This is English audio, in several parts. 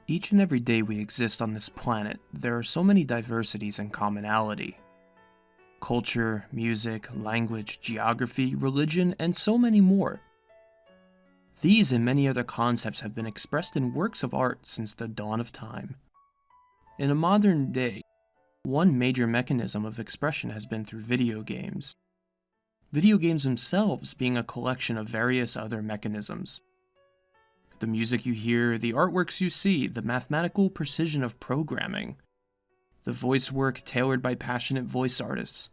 Each and every day we exist on this planet, there are so many diversities and commonality. Culture, music, language, geography, religion, and so many more. These and many other concepts have been expressed in works of art since the dawn of time. In a modern day, one major mechanism of expression has been through video games. Video games themselves being a collection of various other mechanisms. The music you hear, the artworks you see, the mathematical precision of programming, the voice work tailored by passionate voice artists,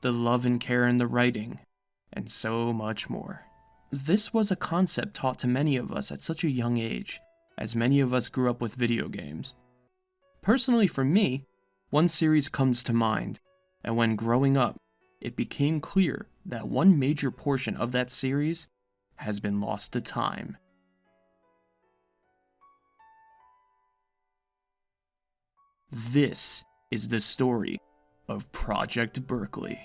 the love and care in the writing, and so much more. This was a concept taught to many of us at such a young age, as many of us grew up with video games. Personally for me, one series comes to mind, and when growing up, it became clear that one major portion of that series has been lost to time. This is the story of Project Berkley.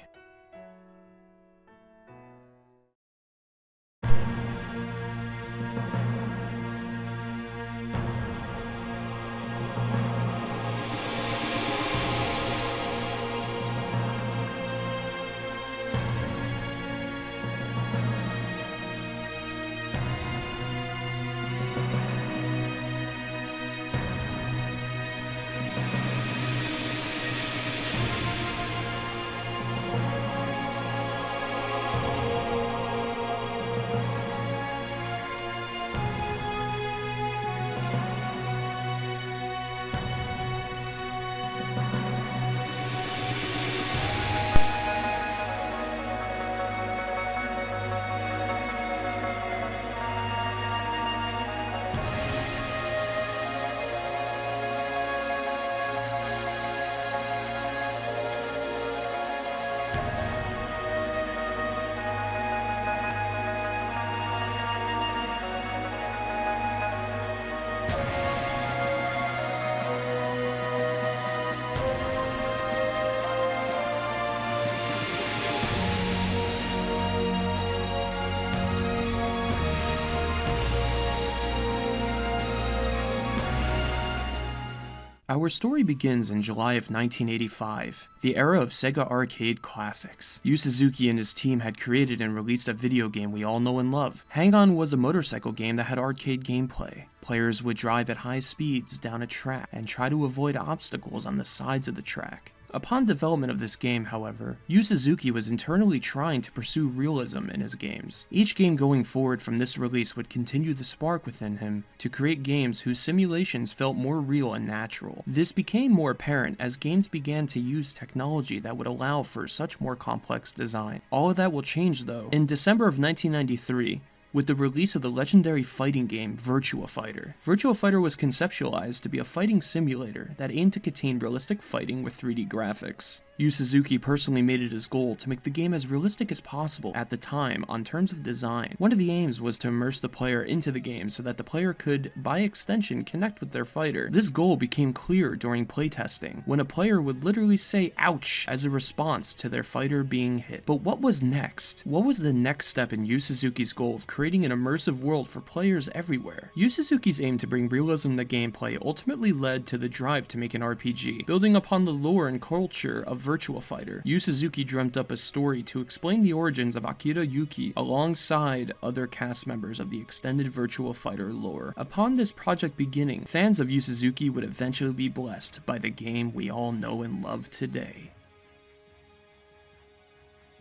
Our story begins in July of 1985, the era of Sega arcade classics. Yu Suzuki and his team had created and released a video game we all know and love. Hang-On was a motorcycle game that had arcade gameplay. Players would drive at high speeds down a track and try to avoid obstacles on the sides of the track. Upon development of this game, however, Yu Suzuki was internally trying to pursue realism in his games. Each game going forward from this release would continue the spark within him to create games whose simulations felt more real and natural. This became more apparent as games began to use technology that would allow for such more complex design. All of that will change though. In December of 1993, with the release of the legendary fighting game Virtua Fighter. Virtua Fighter was conceptualized to be a fighting simulator that aimed to contain realistic fighting with 3D graphics. Yu Suzuki personally made it his goal to make the game as realistic as possible at the time on terms of design. One of the aims was to immerse the player into the game so that the player could, by extension, connect with their fighter. This goal became clear during playtesting, when a player would literally say ouch as a response to their fighter being hit. But what was next? What was the next step in Yu Suzuki's goal of creating an immersive world for players everywhere? Yu Suzuki's aim to bring realism to gameplay ultimately led to the drive to make an RPG. Building upon the lore and culture of Virtua Fighter, Yu Suzuki dreamt up a story to explain the origins of Akira Yuki alongside other cast members of the extended Virtua Fighter lore. Upon this project beginning, fans of Yu Suzuki would eventually be blessed by the game we all know and love today.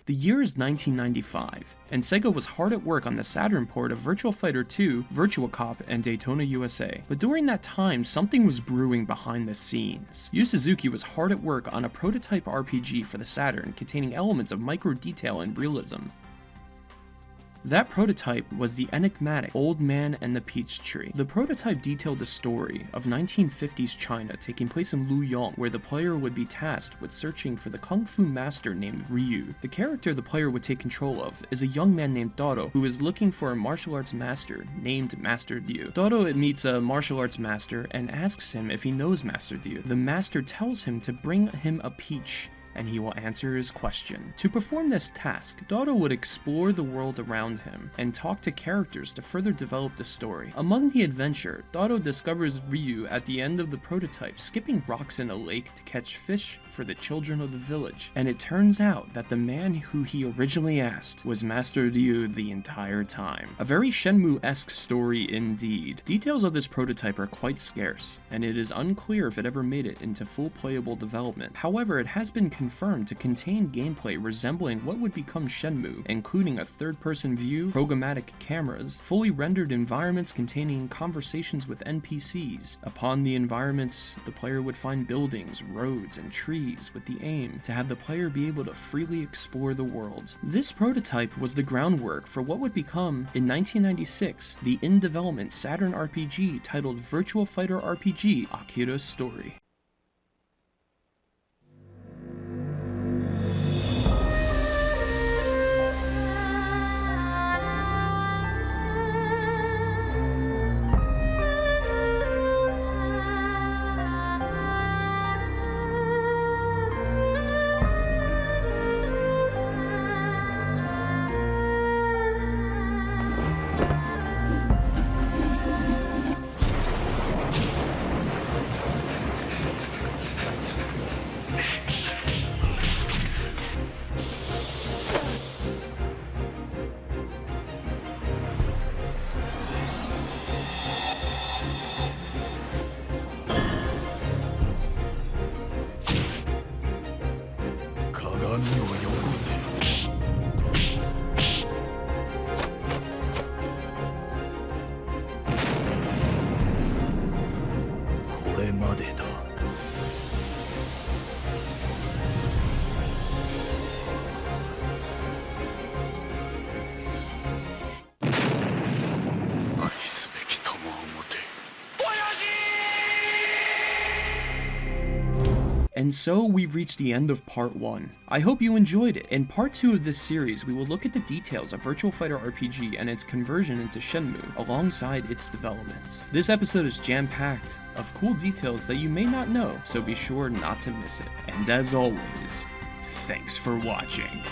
The year is 1995, and Sega was hard at work on the Saturn port of Virtua Fighter 2, Virtua Cop, and Daytona USA. But during that time, something was brewing behind the scenes. Yu Suzuki was hard at work on a prototype RPG for the Saturn containing elements of micro-detail and realism. That prototype was the enigmatic Old Man and the Peach Tree. The prototype detailed a story of 1950s China taking place in Luoyang, where the player would be tasked with searching for the kung fu master named Ryu. The character the player would take control of is a young man named Doro, who is looking for a martial arts master named Master Liu. Doro meets a martial arts master and asks him if he knows Master Liu. The master tells him to bring him a peach and he will answer his question. To perform this task, Dado would explore the world around him and talk to characters to further develop the story. Among the adventure, Dado discovers Ryu at the end of the prototype skipping rocks in a lake to catch fish for the children of the village, and it turns out that the man who he originally asked was Master Ryu the entire time. A very Shenmue-esque story indeed. Details of this prototype are quite scarce, and it is unclear if it ever made it into full playable development. However, it has been confirmed to contain gameplay resembling what would become Shenmue, including a third-person view, programmatic cameras, fully rendered environments containing conversations with NPCs. Upon the environments, the player would find buildings, roads, and trees with the aim to have the player be able to freely explore the world. This prototype was the groundwork for what would become, in 1996, the in-development Saturn RPG titled Virtua Fighter RPG Akira's Story. And so we've reached the end of part 1. I hope you enjoyed it. In part 2 of this series, we will look at the details of Virtua Fighter RPG and its conversion into Shenmue, alongside its developments. This episode is jam-packed of cool details that you may not know, so be sure not to miss it. And as always, thanks for watching.